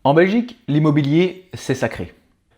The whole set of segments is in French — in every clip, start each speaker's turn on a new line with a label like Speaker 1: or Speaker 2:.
Speaker 1: En Belgique, l'immobilier, c'est sacré.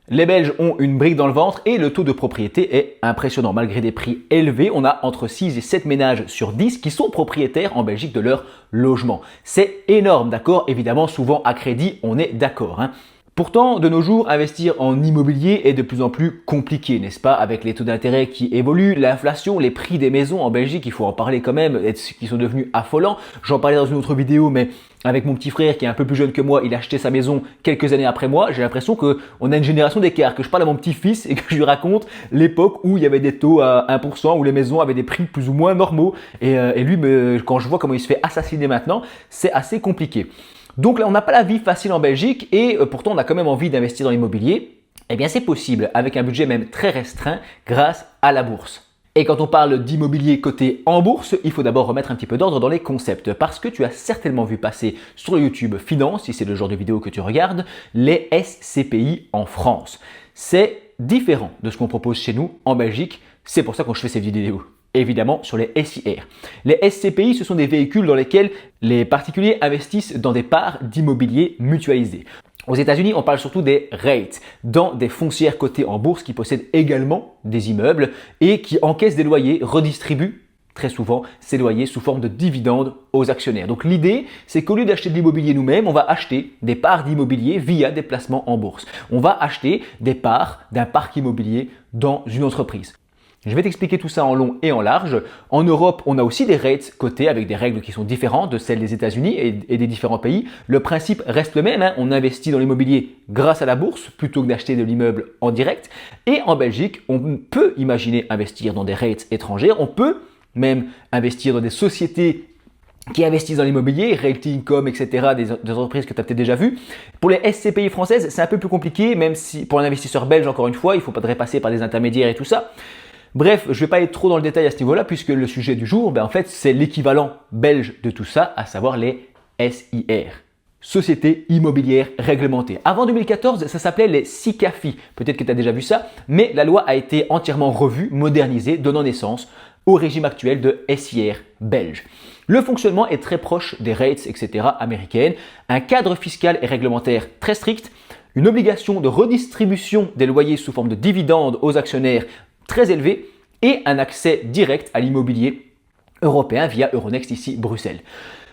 Speaker 1: Les Belges ont une brique dans le ventre et le taux de propriété est impressionnant. Malgré des prix élevés, on a entre 6 et 7 ménages sur 10 qui sont propriétaires en Belgique de leur logement. C'est énorme, d'accord? Évidemment, souvent à crédit, on est d'accord, hein. Pourtant, de nos jours, investir en immobilier est de plus en plus compliqué, n'est-ce pas? Avec les taux d'intérêt qui évoluent, l'inflation, les prix des maisons en Belgique, il faut en parler quand même, qui sont devenus affolants. J'en parlais dans une autre vidéo, mais avec mon petit frère qui est un peu plus jeune que moi, il a acheté sa maison quelques années après moi. J'ai l'impression qu'on a une génération d'écart, que je parle à mon petit-fils et que je lui raconte l'époque où il y avait des taux à 1%, où les maisons avaient des prix plus ou moins normaux. Et lui, quand je vois comment il se fait assassiner maintenant, c'est assez compliqué. Donc là, on n'a pas la vie facile en Belgique et pourtant on a quand même envie d'investir dans l'immobilier. Eh bien, c'est possible avec un budget même très restreint grâce à la bourse. Et quand on parle d'immobilier coté en bourse, il faut d'abord remettre un petit peu d'ordre dans les concepts parce que tu as certainement vu passer sur YouTube Finance, si c'est le genre de vidéo que tu regardes, les SCPI en France. C'est différent de ce qu'on propose chez nous en Belgique, c'est pour ça que je fais ces vidéos. Évidemment sur les SIR. Les SCPI, ce sont des véhicules dans lesquels les particuliers investissent dans des parts d'immobilier mutualisées. Aux États-Unis, on parle surtout des REITs, dans des foncières cotées en bourse qui possèdent également des immeubles et qui encaissent des loyers, redistribuent très souvent ces loyers sous forme de dividendes aux actionnaires. Donc l'idée, c'est qu'au lieu d'acheter de l'immobilier nous-mêmes, on va acheter des parts d'immobilier via des placements en bourse. On va acheter des parts d'un parc immobilier dans une entreprise. Je vais t'expliquer tout ça en long et en large. En Europe, on a aussi des REITs cotés avec des règles qui sont différentes de celles des États-Unis et des différents pays. Le principe reste le même, hein. On investit dans l'immobilier grâce à la bourse plutôt que d'acheter de l'immeuble en direct. Et en Belgique, on peut imaginer investir dans des REITs étrangères. On peut même investir dans des sociétés qui investissent dans l'immobilier, Realty Income, etc., des entreprises que tu as peut-être déjà vues. Pour les SCPI françaises, c'est un peu plus compliqué, même si pour un investisseur belge, encore une fois, il ne faudrait passer par des intermédiaires et tout ça. Bref, je ne vais pas être trop dans le détail à ce niveau-là puisque le sujet du jour, en fait, c'est l'équivalent belge de tout ça, à savoir les SIR. Sociétés immobilières réglementées. Avant 2014, ça s'appelait les SICAFI. Peut-être que tu as déjà vu ça, mais la loi a été entièrement revue, modernisée, donnant naissance au régime actuel de SIR belge. Le fonctionnement est très proche des REITs, etc. américaines. Un cadre fiscal et réglementaire très strict, une obligation de redistribution des loyers sous forme de dividendes aux actionnaires très élevé et un accès direct à l'immobilier européen via Euronext ici Bruxelles.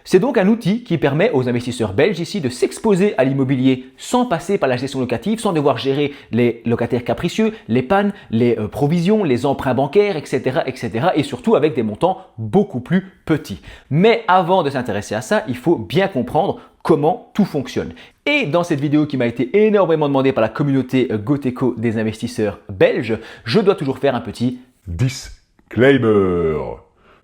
Speaker 1: C'est donc un outil qui permet aux investisseurs belges ici de s'exposer à l'immobilier sans passer par la gestion locative, sans devoir gérer les locataires capricieux, les pannes, les provisions, les emprunts bancaires, etc., etc. et surtout avec des montants beaucoup plus petits. Mais avant de s'intéresser à ça, il faut bien comprendre comment tout fonctionne. Et dans cette vidéo qui m'a été énormément demandée par la communauté Goteco des investisseurs belges, je dois toujours faire un petit disclaimer.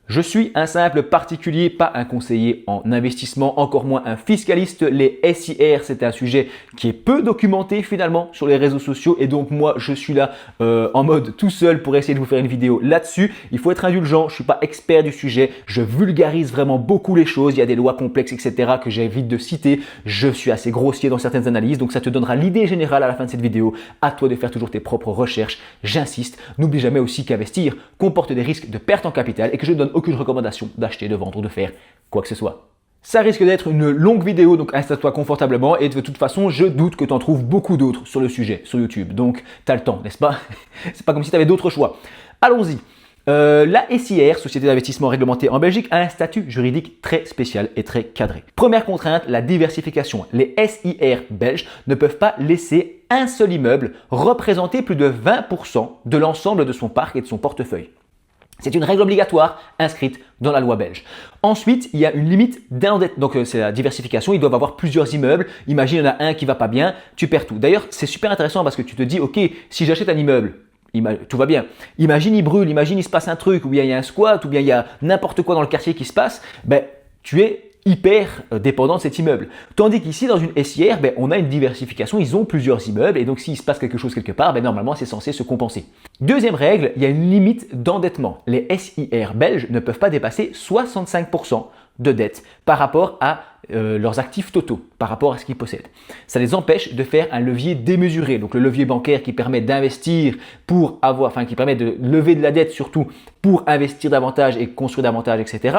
Speaker 1: Je suis un simple particulier, pas un conseiller en investissement, encore moins un fiscaliste. Les SIR, c'est un sujet qui est peu documenté finalement sur les réseaux sociaux et donc moi je suis là en mode tout seul pour essayer de vous faire une vidéo là-dessus. Il faut être indulgent, je suis pas expert du sujet, je vulgarise vraiment beaucoup les choses, il y a des lois complexes etc. que j'évite de citer. Je suis assez grossier dans certaines analyses, donc ça te donnera l'idée générale à la fin de cette vidéo. À toi de faire toujours tes propres recherches, j'insiste. N'oublie jamais aussi qu'investir comporte des risques de perte en capital et que je donne aucune recommandation d'acheter, de vendre ou de faire quoi que ce soit. Ça risque d'être une longue vidéo, donc installe-toi confortablement et de toute façon, je doute que tu en trouves beaucoup d'autres sur le sujet, sur YouTube. Donc, tu as le temps, n'est-ce pas? C'est pas comme si tu avais d'autres choix. Allons-y. La SIR, Société d'investissement réglementée en Belgique, a un statut juridique très spécial et très cadré. Première contrainte, la diversification. Les SIR belges ne peuvent pas laisser un seul immeuble représenter plus de 20% de l'ensemble de son parc et de son portefeuille. C'est une règle obligatoire inscrite dans la loi belge. Ensuite, il y a une limite d'endettement. Donc, c'est la diversification. Ils doivent avoir plusieurs immeubles. Imagine, il y en a un qui va pas bien, tu perds tout. D'ailleurs, c'est super intéressant parce que tu te dis, OK, si j'achète un immeuble, tout va bien. Imagine, il brûle, imagine, il se passe un truc, ou bien il y a un squat, ou bien il y a n'importe quoi dans le quartier qui se passe, tu es hyper dépendant de cet immeuble. Tandis qu'ici, dans une SIR, on a une diversification, ils ont plusieurs immeubles et donc s'il se passe quelque chose quelque part, normalement c'est censé se compenser. Deuxième règle, il y a une limite d'endettement. Les SIR belges ne peuvent pas dépasser 65% de dette par rapport à leurs actifs totaux, par rapport à ce qu'ils possèdent. Ça les empêche de faire un levier démesuré, donc le levier bancaire qui permet d'investir pour qui permet de lever de la dette surtout pour investir davantage et construire davantage, etc.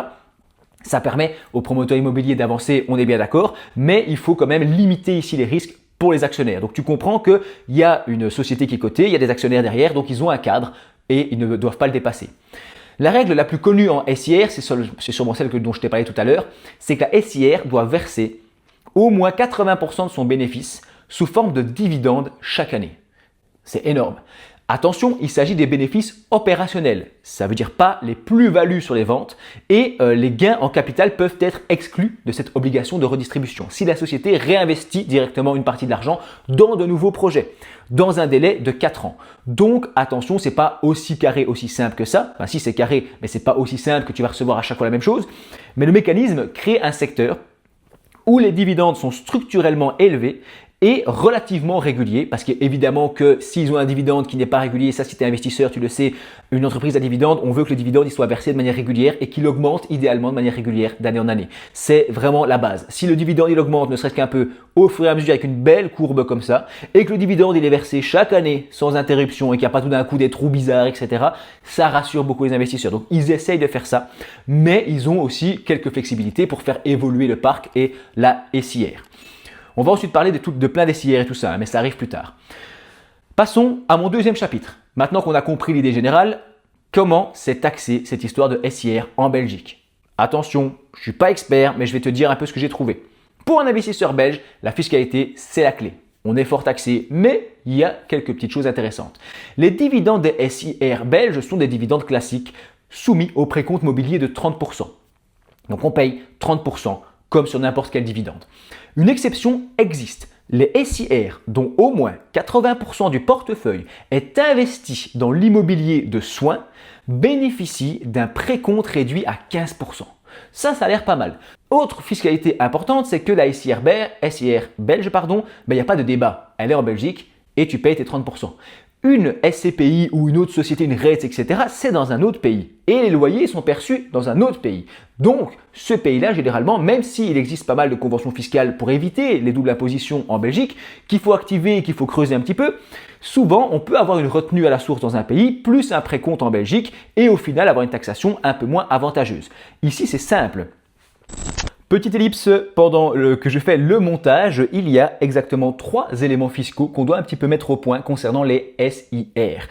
Speaker 1: Ça permet aux promoteurs immobiliers d'avancer, on est bien d'accord, mais il faut quand même limiter ici les risques pour les actionnaires. Donc tu comprends qu'il y a une société qui est cotée, il y a des actionnaires derrière, donc ils ont un cadre et ils ne doivent pas le dépasser. La règle la plus connue en SIR, c'est sûrement celle dont je t'ai parlé tout à l'heure, c'est que la SIR doit verser au moins 80% de son bénéfice sous forme de dividendes chaque année. C'est énorme. Attention, il s'agit des bénéfices opérationnels. Ça veut dire pas les plus-values sur les ventes et les gains en capital peuvent être exclus de cette obligation de redistribution si la société réinvestit directement une partie de l'argent dans de nouveaux projets dans un délai de 4 ans. Donc attention, c'est pas aussi carré, aussi simple que ça. Enfin si c'est carré, mais c'est pas aussi simple que tu vas recevoir à chaque fois la même chose. Mais le mécanisme crée un secteur où les dividendes sont structurellement élevés et relativement régulier, parce qu'évidemment que s'ils ont un dividende qui n'est pas régulier, ça si tu es investisseur, tu le sais, une entreprise à dividende, on veut que le dividende il soit versé de manière régulière et qu'il augmente idéalement de manière régulière d'année en année. C'est vraiment la base. Si le dividende il augmente ne serait-ce qu'un peu au fur et à mesure avec une belle courbe comme ça, et que le dividende il est versé chaque année sans interruption et qu'il n'y a pas tout d'un coup des trous bizarres, etc., ça rassure beaucoup les investisseurs. Donc ils essayent de faire ça, mais ils ont aussi quelques flexibilités pour faire évoluer le parc et la SIR. On va ensuite parler de plein des SIR et tout ça, mais ça arrive plus tard. Passons à mon deuxième chapitre. Maintenant qu'on a compris l'idée générale, comment c'est taxé cette histoire de SIR en Belgique? Attention, je ne suis pas expert, mais je vais te dire un peu ce que j'ai trouvé. Pour un investisseur belge, la fiscalité, c'est la clé. On est fort taxé, mais il y a quelques petites choses intéressantes. Les dividendes des SIR belges sont des dividendes classiques soumis au précompte mobilier de 30%. Donc on paye 30% comme sur n'importe quel dividende. Une exception existe. Les SIR, dont au moins 80% du portefeuille est investi dans l'immobilier de soins, bénéficient d'un précompte réduit à 15%. Ça a l'air pas mal. Autre fiscalité importante, c'est que la SIR belge, il n'y a pas de débat. Elle est en Belgique et tu payes tes 30%. Une SCPI ou une autre société, une REIT, etc., c'est dans un autre pays. Et les loyers sont perçus dans un autre pays. Donc, ce pays-là, généralement, même s'il existe pas mal de conventions fiscales pour éviter les doubles impositions en Belgique, qu'il faut activer et qu'il faut creuser un petit peu, souvent, on peut avoir une retenue à la source dans un pays, plus un précompte en Belgique, et au final, avoir une taxation un peu moins avantageuse. Ici, c'est simple. Petite ellipse, pendant que je fais le montage, il y a exactement 3 éléments fiscaux qu'on doit un petit peu mettre au point concernant les SIR.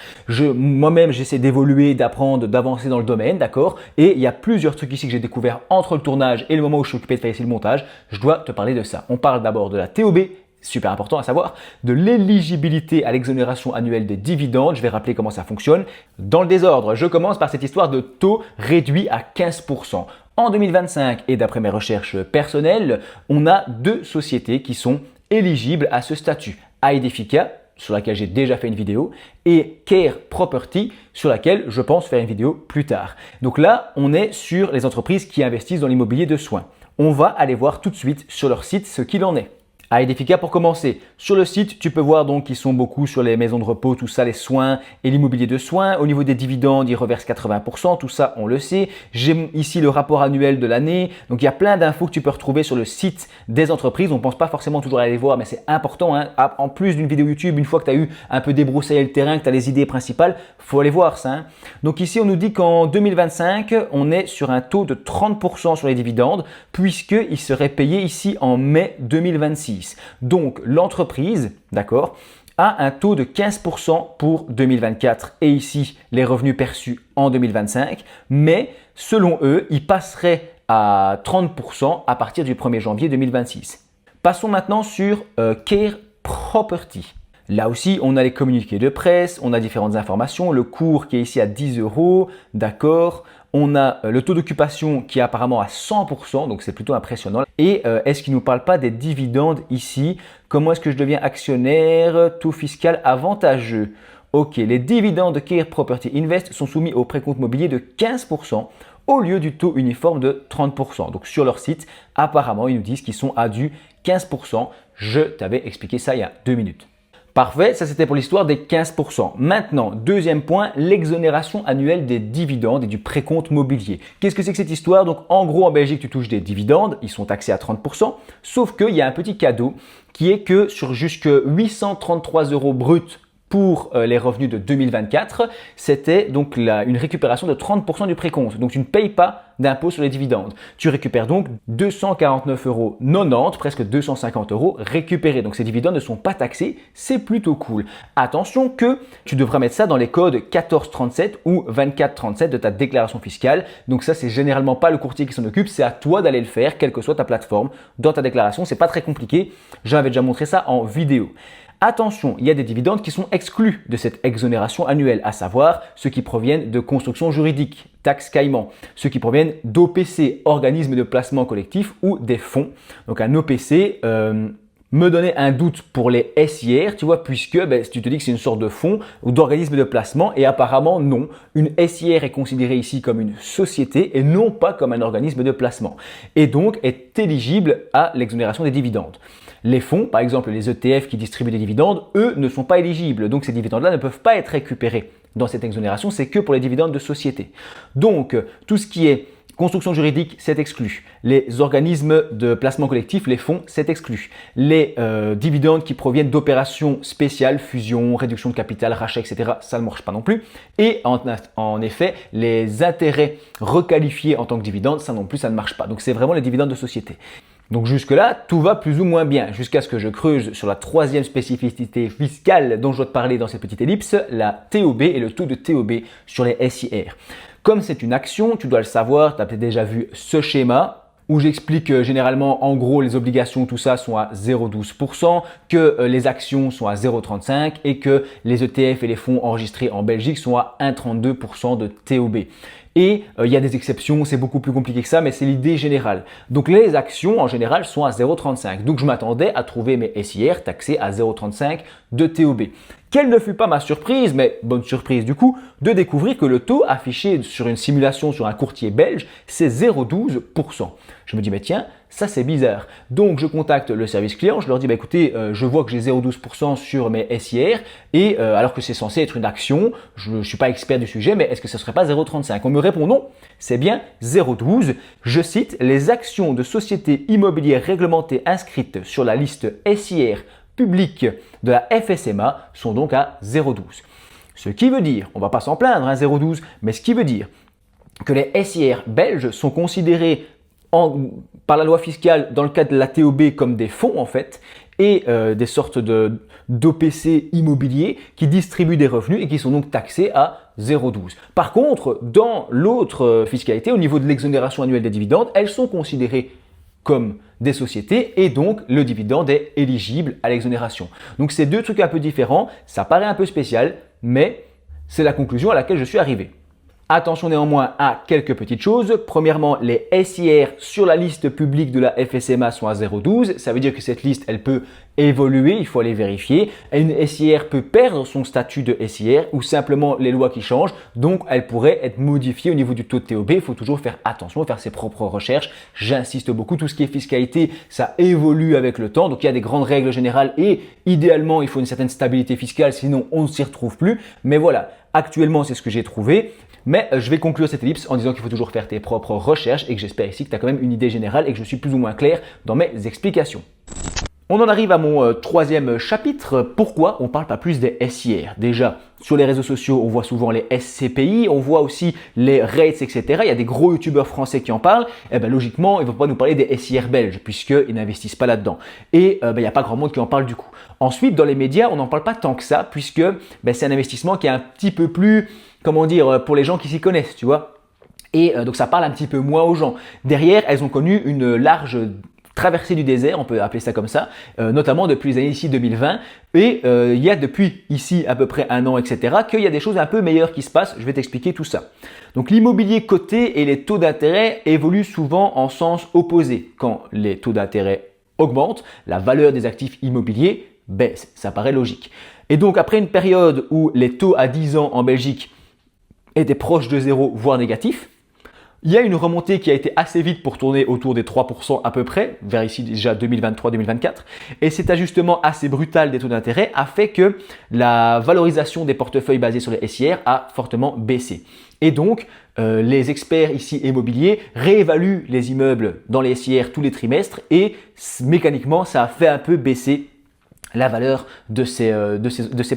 Speaker 1: Moi-même, j'essaie d'évoluer, d'apprendre, d'avancer dans le domaine, d'accord? Et il y a plusieurs trucs ici que j'ai découvert entre le tournage et le moment où je suis occupé de faire ici le montage. Je dois te parler de ça. On parle d'abord de la TOB, super important à savoir, de l'éligibilité à l'exonération annuelle des dividendes. Je vais rappeler comment ça fonctionne. Dans le désordre, je commence par cette histoire de taux réduit à 15%. En 2025, et d'après mes recherches personnelles, on a 2 sociétés qui sont éligibles à ce statut. Aedifica, sur laquelle j'ai déjà fait une vidéo, et Care Property, sur laquelle je pense faire une vidéo plus tard. Donc là, on est sur les entreprises qui investissent dans l'immobilier de soins. On va aller voir tout de suite sur leur site ce qu'il en est. Aedifica pour commencer. Sur le site, tu peux voir donc qu'ils sont beaucoup sur les maisons de repos, tout ça, les soins et l'immobilier de soins. Au niveau des dividendes, ils reversent 80%, tout ça, on le sait. J'ai ici le rapport annuel de l'année. Donc, il y a plein d'infos que tu peux retrouver sur le site des entreprises. On ne pense pas forcément toujours aller les voir, mais c'est important. Hein. En plus d'une vidéo YouTube, une fois que tu as eu un peu débroussaillé le terrain, que tu as les idées principales, il faut aller voir ça. Hein. Donc ici, on nous dit qu'en 2025, on est sur un taux de 30% sur les dividendes, puisqu'ils seraient payés ici en mai 2026. Donc, l'entreprise, d'accord, a un taux de 15% pour 2024 et ici, les revenus perçus en 2025. Mais selon eux, ils passeraient à 30% à partir du 1er janvier 2026. Passons maintenant sur Care Property. Là aussi, on a les communiqués de presse, on a différentes informations, le cours qui est ici à 10 €, d'accord. On a le taux d'occupation qui est apparemment à 100%, donc c'est plutôt impressionnant. Et est-ce qu'il ne nous parle pas des dividendes ici? Comment est-ce que je deviens actionnaire? Taux fiscal avantageux. Ok, les dividendes de Care Property Invest sont soumis au précompte mobilier de 15% au lieu du taux uniforme de 30%. Donc sur leur site, apparemment, ils nous disent qu'ils sont à du 15%. Je t'avais expliqué ça il y a 2 minutes. Parfait, ça c'était pour l'histoire des 15%. Maintenant, deuxième point, l'exonération annuelle des dividendes et du précompte mobilier. Qu'est-ce que c'est que cette histoire? Donc en gros, en Belgique, tu touches des dividendes, ils sont taxés à 30%, sauf qu'il y a un petit cadeau qui est que sur jusque 833 € bruts pour les revenus de 2024, c'était donc une récupération de 30% du précompte. Donc tu ne payes pas d'impôt sur les dividendes. Tu récupères donc 249,90 €, presque 250 € récupérés. Donc ces dividendes ne sont pas taxés, c'est plutôt cool. Attention que tu devras mettre ça dans les codes 1437 ou 2437 de ta déclaration fiscale. Donc ça, c'est généralement pas le courtier qui s'en occupe, c'est à toi d'aller le faire, quelle que soit ta plateforme, dans ta déclaration. C'est pas très compliqué, j'avais déjà montré ça en vidéo. Attention, il y a des dividendes qui sont exclus de cette exonération annuelle, à savoir ceux qui proviennent de constructions juridiques, taxes Caïman, ceux qui proviennent d'OPC, organismes de placement collectif ou des fonds. Donc un OPC me donnait un doute pour les SIR, tu vois, puisque si tu te dis que c'est une sorte de fonds ou d'organisme de placement, et apparemment non, une SIR est considérée ici comme une société et non pas comme un organisme de placement, et donc est éligible à l'exonération des dividendes. Les fonds, par exemple les ETF qui distribuent des dividendes, eux ne sont pas éligibles, donc ces dividendes-là ne peuvent pas être récupérés dans cette exonération, c'est que pour les dividendes de société. Donc tout ce qui est construction juridique, c'est exclu. Les organismes de placement collectif, les fonds, c'est exclu. Les dividendes qui proviennent d'opérations spéciales, fusion, réduction de capital, rachat, etc., ça ne marche pas non plus. Et en effet, les intérêts requalifiés en tant que dividendes, ça non plus, ça ne marche pas. Donc c'est vraiment les dividendes de société. Donc jusque-là, tout va plus ou moins bien, jusqu'à ce que je creuse sur la troisième spécificité fiscale dont je dois te parler dans cette petite ellipse, la TOB et le taux de TOB sur les SIR. Comme c'est une action, tu dois le savoir, tu as peut-être déjà vu ce schéma où j'explique que généralement, en gros, les obligations, tout ça sont à 0,12%, que les actions sont à 0,35% et que les ETF et les fonds enregistrés en Belgique sont à 1,32% de TOB. Et il y a des exceptions, c'est beaucoup plus compliqué que ça, mais c'est l'idée générale. Donc les actions en général sont à 0,35. Donc je m'attendais à trouver mes SIR taxés à 0,35 de TOB. Quelle ne fut pas ma surprise, mais bonne surprise du coup, de découvrir que le taux affiché sur une simulation sur un courtier belge, c'est 0,12%. Je me dis, mais tiens, ça c'est bizarre. Donc je contacte le service client, je leur dis, écoutez, je vois que j'ai 0,12% sur mes SIR, et alors que c'est censé être une action, je ne suis pas expert du sujet, mais est-ce que ce ne serait pas 0,35? On me répond non, c'est bien 0,12. Je cite, les actions de sociétés immobilières réglementées inscrites sur la liste SIR publique de la FSMA sont donc à 0,12. Ce qui veut dire, on ne va pas s'en plaindre, 0,12, mais ce qui veut dire que les SIR belges sont considérés par la loi fiscale dans le cadre de la TOB comme des fonds en fait, et des sortes d'OPC immobiliers qui distribuent des revenus et qui sont donc taxés à 0,12. Par contre, dans l'autre fiscalité, au niveau de l'exonération annuelle des dividendes, elles sont considérées comme des sociétés et donc le dividende est éligible à l'exonération. Donc c'est deux trucs un peu différents, ça paraît un peu spécial, mais c'est la conclusion à laquelle je suis arrivé. Attention néanmoins à quelques petites choses. Premièrement, les SIR sur la liste publique de la FSMA sont à 0,12. Ça veut dire que cette liste, elle peut évoluer, il faut aller vérifier. Une SIR peut perdre son statut de SIR ou simplement les lois qui changent. Donc, elle pourrait être modifiée au niveau du taux de TOB. Il faut toujours faire attention, faire ses propres recherches. J'insiste beaucoup, tout ce qui est fiscalité, ça évolue avec le temps. Donc, il y a des grandes règles générales et idéalement, il faut une certaine stabilité fiscale, sinon on ne s'y retrouve plus. Mais voilà, actuellement, c'est ce que j'ai trouvé. Mais je vais conclure cette ellipse en disant qu'il faut toujours faire tes propres recherches et que j'espère ici que tu as quand même une idée générale et que je suis plus ou moins clair dans mes explications. On en arrive à mon troisième chapitre. Pourquoi on ne parle pas plus des SIR? Déjà, sur les réseaux sociaux, on voit souvent les SCPI, on voit aussi les rates, etc. Il y a des gros youtubeurs français qui en parlent. Et bien logiquement, ils ne vont pas nous parler des SIR belges puisqu'ils n'investissent pas là-dedans. Et il n'y a pas grand monde qui en parle du coup. Ensuite, dans les médias, on n'en parle pas tant que ça puisque c'est un investissement qui est un petit peu plus, comment dire, pour les gens qui s'y connaissent, tu vois. Et donc ça parle un petit peu moins aux gens. Derrière, elles ont connu une large traversée du désert, on peut appeler ça comme ça, notamment depuis les années ici 2020. Et il y a depuis ici à peu près un an, etc., qu'il y a des choses un peu meilleures qui se passent. Je vais t'expliquer tout ça. Donc l'immobilier coté et les taux d'intérêt évoluent souvent en sens opposé. Quand les taux d'intérêt augmentent, la valeur des actifs immobiliers baisse. Ça paraît logique. Et donc après une période où les taux à 10 ans en Belgique étaient proches de zéro, voire négatifs, il y a une remontée qui a été assez vite pour tourner autour des 3% à peu près, vers ici déjà 2023-2024. Et cet ajustement assez brutal des taux d'intérêt a fait que la valorisation des portefeuilles basés sur les SIR a fortement baissé. Et donc, les experts ici immobiliers réévaluent les immeubles dans les SIR tous les trimestres et mécaniquement, ça a fait un peu baisser la valeur de ces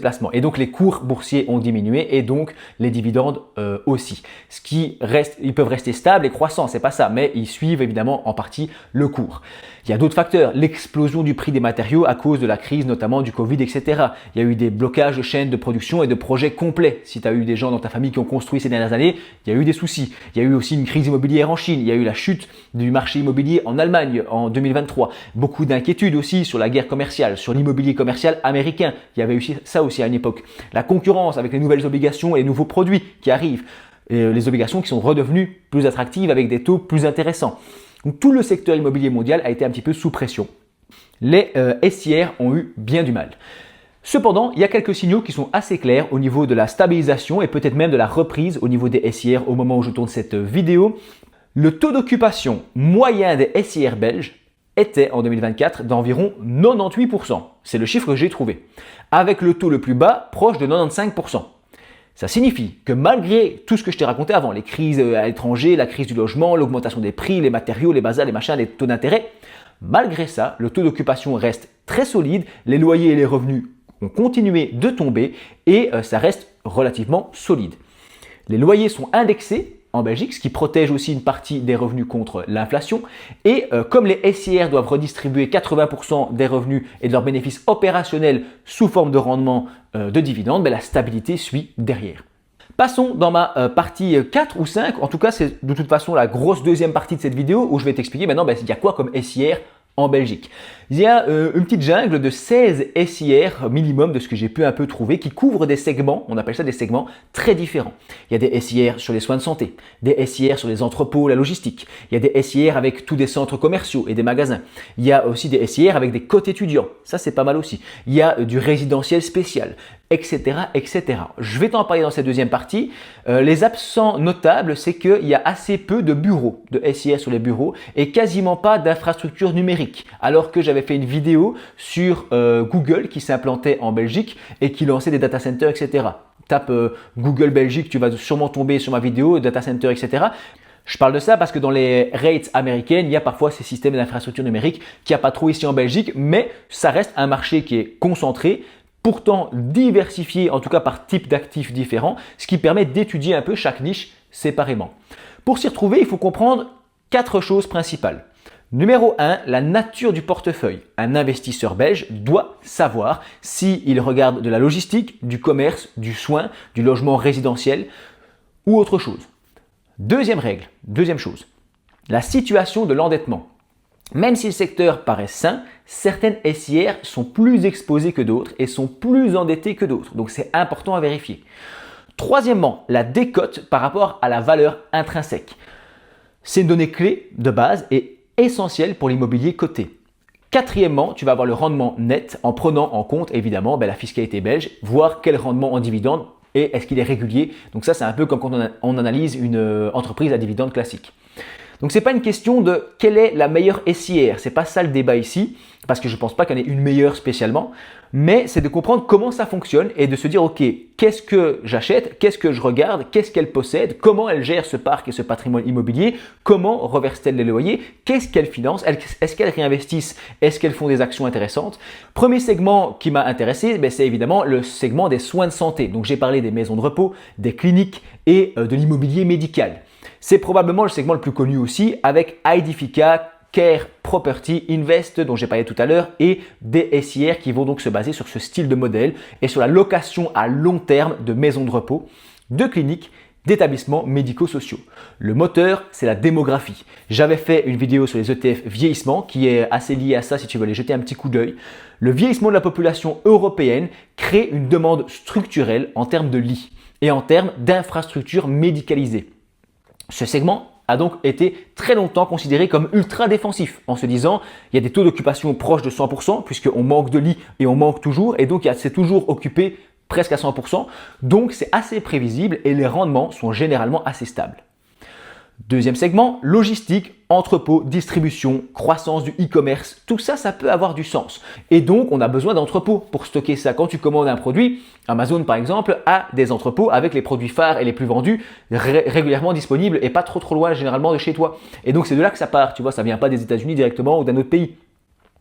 Speaker 1: placements. Et donc les cours boursiers ont diminué et donc les dividendes aussi. Ce qui reste, ils peuvent rester stables et croissants, c'est pas ça, mais ils suivent évidemment en partie le cours. Il y a d'autres facteurs, l'explosion du prix des matériaux à cause de la crise, notamment du Covid, etc. Il y a eu des blocages de chaînes de production et de projets complets. Si tu as eu des gens dans ta famille qui ont construit ces dernières années, il y a eu des soucis. Il y a eu aussi une crise immobilière en Chine, il y a eu la chute du marché immobilier en Allemagne en 2023. Beaucoup d'inquiétudes aussi sur la guerre commerciale, sur l'immobilier commercial américain. Il y avait eu ça aussi à une époque. La concurrence avec les nouvelles obligations et les nouveaux produits qui arrivent. Et les obligations qui sont redevenues plus attractives avec des taux plus intéressants. Donc, tout le secteur immobilier mondial a été un petit peu sous pression. Les SIR ont eu bien du mal. Cependant, il y a quelques signaux qui sont assez clairs au niveau de la stabilisation et peut-être même de la reprise au niveau des SIR au moment où je tourne cette vidéo. Le taux d'occupation moyen des SIR belges était en 2024 d'environ 98%. C'est le chiffre que j'ai trouvé. Avec le taux le plus bas, proche de 95%. Ça signifie que malgré tout ce que je t'ai raconté avant, les crises à l'étranger, la crise du logement, l'augmentation des prix, les matériaux, les bazars, les machins, les taux d'intérêt, malgré ça, le taux d'occupation reste très solide, les loyers et les revenus ont continué de tomber et ça reste relativement solide. Les loyers sont indexés en Belgique, ce qui protège aussi une partie des revenus contre l'inflation. Et comme les SIR doivent redistribuer 80% des revenus et de leurs bénéfices opérationnels sous forme de rendement de dividendes, la stabilité suit derrière. Passons dans ma partie 4 ou 5, en tout cas c'est de toute façon la grosse deuxième partie de cette vidéo où je vais t'expliquer maintenant il y a quoi comme SIR en Belgique. Il y a une petite jungle de 16 SIR minimum de ce que j'ai pu un peu trouver qui couvrent des segments, on appelle ça des segments très différents. Il y a des SIR sur les soins de santé, des SIR sur les entrepôts, la logistique. Il y a des SIR avec tous des centres commerciaux et des magasins. Il y a aussi des SIR avec des côtes étudiants, ça c'est pas mal aussi. Il y a du résidentiel spécial, etc., etc. Je vais t'en parler dans cette deuxième partie. Les absents notables, c'est qu'il y a assez peu de bureaux, de SIR sur les bureaux et quasiment pas d'infrastructures numériques. Alors que j'avais fait une vidéo sur Google qui s'implantait en Belgique et qui lançait des data centers, etc. Tape Google Belgique, tu vas sûrement tomber sur ma vidéo, data center, etc. Je parle de ça parce que dans les rates américaines, il y a parfois ces systèmes d'infrastructures numériques qu'il n'y a pas trop ici en Belgique, mais ça reste un marché qui est concentré, pourtant diversifié, en tout cas par type d'actifs différents, ce qui permet d'étudier un peu chaque niche séparément. Pour s'y retrouver, il faut comprendre 4 choses principales. Numéro 1, la nature du portefeuille. Un investisseur belge doit savoir s'il regarde de la logistique, du commerce, du soin, du logement résidentiel ou autre chose. Deuxième chose, la situation de l'endettement. Même si le secteur paraît sain, certaines SIR sont plus exposées que d'autres et sont plus endettées que d'autres. Donc c'est important à vérifier. Troisièmement, la décote par rapport à la valeur intrinsèque. C'est une donnée clé de base et essentielle pour l'immobilier coté. Quatrièmement, tu vas avoir le rendement net en prenant en compte évidemment la fiscalité belge, voir quel rendement en dividende et est-ce qu'il est régulier. Donc ça, c'est un peu comme quand on analyse une entreprise à dividende classique. Donc ce n'est pas une question de quelle est la meilleure SIR, ce n'est pas ça le débat ici, parce que je ne pense pas qu'il y en ait une meilleure spécialement, mais c'est de comprendre comment ça fonctionne et de se dire ok, qu'est-ce que j'achète, qu'est-ce que je regarde, qu'est-ce qu'elle possède, comment elle gère ce parc et ce patrimoine immobilier, comment reverse-t-elle les loyers, qu'est-ce qu'elle finance, est-ce qu'elles réinvestissent, est-ce qu'elles font des actions intéressantes. Premier segment qui m'a intéressé, c'est évidemment le segment des soins de santé. Donc j'ai parlé des maisons de repos, des cliniques et de l'immobilier médical. C'est probablement le segment le plus connu aussi avec Aedifica, Care Property Invest dont j'ai parlé tout à l'heure et des SIR qui vont donc se baser sur ce style de modèle et sur la location à long terme de maisons de repos, de cliniques, d'établissements médico-sociaux. Le moteur, c'est la démographie. J'avais fait une vidéo sur les ETF vieillissement qui est assez liée à ça si tu veux aller jeter un petit coup d'œil. Le vieillissement de la population européenne crée une demande structurelle en termes de lits et en termes d'infrastructures médicalisées. Ce segment a donc été très longtemps considéré comme ultra défensif en se disant il y a des taux d'occupation proches de 100% puisqu'on manque de lits et on manque toujours et donc c'est toujours occupé presque à 100%, donc c'est assez prévisible et les rendements sont généralement assez stables. Deuxième segment, logistique, entrepôt, distribution, croissance du e-commerce, tout ça, ça peut avoir du sens. Et donc, on a besoin d'entrepôts pour stocker ça. Quand tu commandes un produit, Amazon par exemple a des entrepôts avec les produits phares et les plus vendus régulièrement disponibles et pas trop loin généralement de chez toi. Et donc, c'est de là que ça part, tu vois, ça vient pas des États-Unis directement ou d'un autre pays.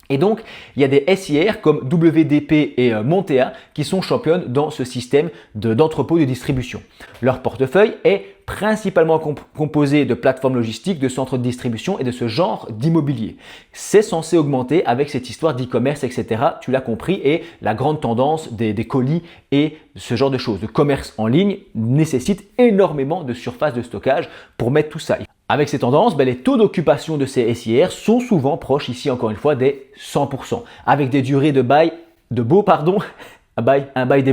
Speaker 1: Et donc, il y a des SIR comme WDP et Montea qui sont championnes dans ce système d'entrepôt de distribution. Leur portefeuille est principalement composé de plateformes logistiques, de centres de distribution et de ce genre d'immobilier. C'est censé augmenter avec cette histoire d'e-commerce, etc. Tu l'as compris, et la grande tendance des colis et ce genre de choses. Le commerce en ligne nécessite énormément de surface de stockage pour mettre tout ça. Avec ces tendances, les taux d'occupation de ces SIR sont souvent proches, ici encore une fois, des 100%, avec des durées de bail des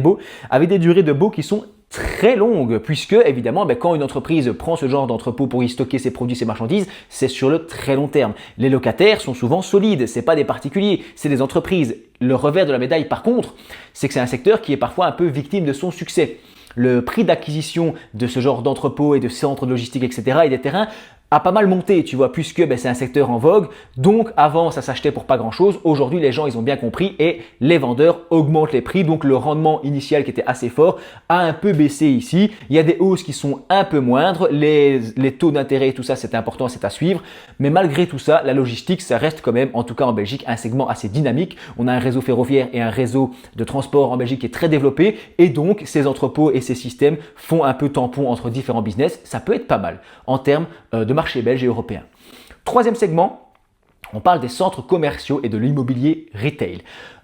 Speaker 1: baux, avec des durées de baux qui sont très longues, puisque évidemment, quand une entreprise prend ce genre d'entrepôt pour y stocker ses produits, ses marchandises, c'est sur le très long terme. Les locataires sont souvent solides, c'est pas des particuliers, c'est des entreprises. Le revers de la médaille, par contre, c'est que c'est un secteur qui est parfois un peu victime de son succès. Le prix d'acquisition de ce genre d'entrepôt et de centres logistiques, etc. et des terrains a pas mal monté, tu vois, puisque c'est un secteur en vogue. Donc avant, ça s'achetait pour pas grand-chose. Aujourd'hui, les gens, ils ont bien compris et les vendeurs augmentent les prix. Donc le rendement initial qui était assez fort a un peu baissé ici. Il y a des hausses qui sont un peu moindres. Les taux d'intérêt, tout ça, c'est important, c'est à suivre. Mais malgré tout ça, la logistique, ça reste quand même, en tout cas en Belgique, un segment assez dynamique. On a un réseau ferroviaire et un réseau de transport en Belgique qui est très développé. Et donc, ces entrepôts et ces systèmes font un peu tampon entre différents business. Ça peut être pas mal en termes de marché belge et européen. Troisième segment, on parle des centres commerciaux et de l'immobilier retail.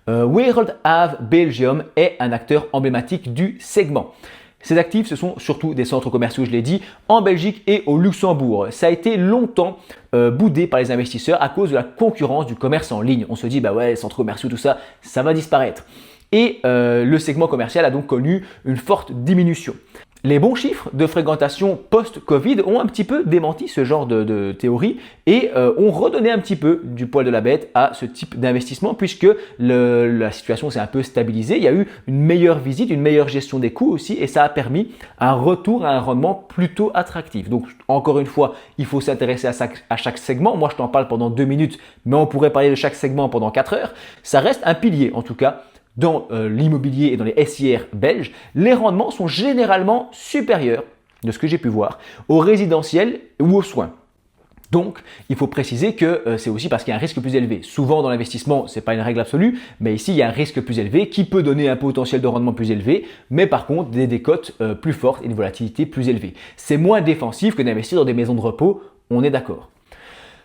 Speaker 1: World Have Belgium est un acteur emblématique du segment. Ces actifs, ce sont surtout des centres commerciaux, je l'ai dit, en Belgique et au Luxembourg. Ça a été longtemps boudé par les investisseurs à cause de la concurrence du commerce en ligne. On se dit, ouais, les centres commerciaux, tout ça, ça va disparaître. Et le segment commercial a donc connu une forte diminution. Les bons chiffres de fréquentation post-Covid ont un petit peu démenti ce genre de théorie et ont redonné un petit peu du poil de la bête à ce type d'investissement puisque la situation s'est un peu stabilisée. Il y a eu une meilleure visite, une meilleure gestion des coûts aussi et ça a permis un retour à un rendement plutôt attractif. Donc encore une fois, il faut s'intéresser à chaque segment. Moi, je t'en parle pendant 2 minutes, mais on pourrait parler de chaque segment pendant 4 heures. Ça reste un pilier en tout cas. Dans l'immobilier et dans les SIR belges, les rendements sont généralement supérieurs, de ce que j'ai pu voir, au résidentiel ou aux soins. Donc, il faut préciser que c'est aussi parce qu'il y a un risque plus élevé. Souvent dans l'investissement, ce n'est pas une règle absolue, mais ici, il y a un risque plus élevé qui peut donner un potentiel de rendement plus élevé, mais par contre, des décotes plus fortes et une volatilité plus élevée. C'est moins défensif que d'investir dans des maisons de repos, on est d'accord.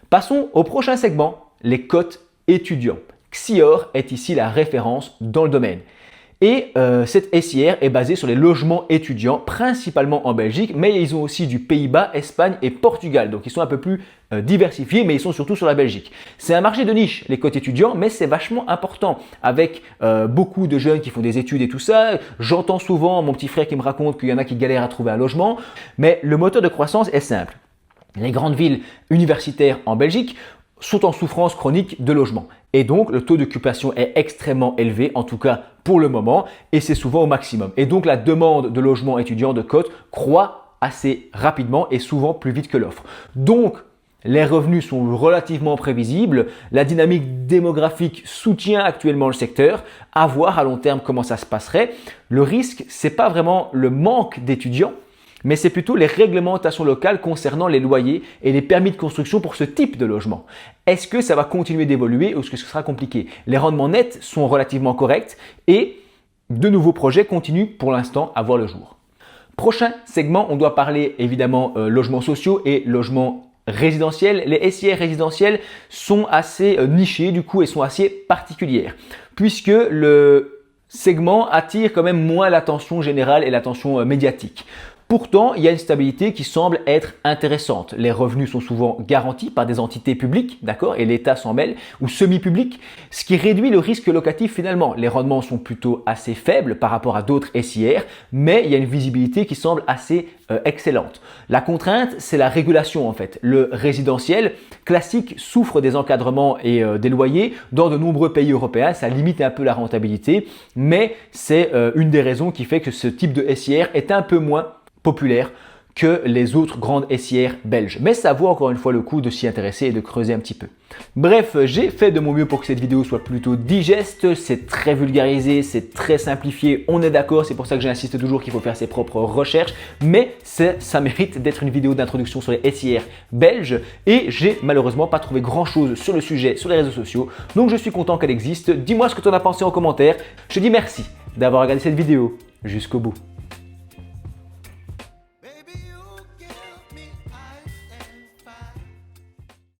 Speaker 1: Passons au prochain segment, les cotes étudiants. Xior est ici la référence dans le domaine. Et cette SIR est basée sur les logements étudiants, principalement en Belgique, mais ils ont aussi du Pays-Bas, Espagne et Portugal. Donc ils sont un peu plus diversifiés, mais ils sont surtout sur la Belgique. C'est un marché de niche, les cotes étudiants, mais c'est vachement important, avec beaucoup de jeunes qui font des études et tout ça. J'entends souvent mon petit frère qui me raconte qu'il y en a qui galèrent à trouver un logement, mais le moteur de croissance est simple. Les grandes villes universitaires en Belgique sont en souffrance chronique de logement. Et donc, le taux d'occupation est extrêmement élevé, en tout cas pour le moment, et c'est souvent au maximum. Et donc, la demande de logements étudiants de Côte croît assez rapidement et souvent plus vite que l'offre. Donc, les revenus sont relativement prévisibles, la dynamique démographique soutient actuellement le secteur, à voir à long terme comment ça se passerait. Le risque, c'est pas vraiment le manque d'étudiants, mais c'est plutôt les réglementations locales concernant les loyers et les permis de construction pour ce type de logement. Est-ce que ça va continuer d'évoluer ou est-ce que ce sera compliqué? Les rendements nets sont relativement corrects et de nouveaux projets continuent pour l'instant à voir le jour. Prochain segment, on doit parler évidemment logements sociaux et logements résidentiels. Les SIR résidentiels sont assez nichés du coup et sont assez particulières puisque le segment attire quand même moins l'attention générale et l'attention médiatique. Pourtant, il y a une stabilité qui semble être intéressante. Les revenus sont souvent garantis par des entités publiques, d'accord, et l'État s'en mêle, ou semi-publiques, ce qui réduit le risque locatif finalement. Les rendements sont plutôt assez faibles par rapport à d'autres SIR, mais il y a une visibilité qui semble assez excellente. La contrainte, c'est la régulation en fait. Le résidentiel classique souffre des encadrements et des loyers. Dans de nombreux pays européens, ça limite un peu la rentabilité, mais c'est une des raisons qui fait que ce type de SIR est un peu moins populaire que les autres grandes SIR belges. Mais ça vaut encore une fois le coup de s'y intéresser et de creuser un petit peu. Bref, j'ai fait de mon mieux pour que cette vidéo soit plutôt digeste, c'est très vulgarisé, c'est très simplifié, on est d'accord, c'est pour ça que j'insiste toujours qu'il faut faire ses propres recherches, mais ça mérite d'être une vidéo d'introduction sur les SIR belges et j'ai malheureusement pas trouvé grand chose sur le sujet sur les réseaux sociaux, donc je suis content qu'elle existe. Dis-moi ce que tu en as pensé en commentaire, je te dis merci d'avoir regardé cette vidéo jusqu'au bout.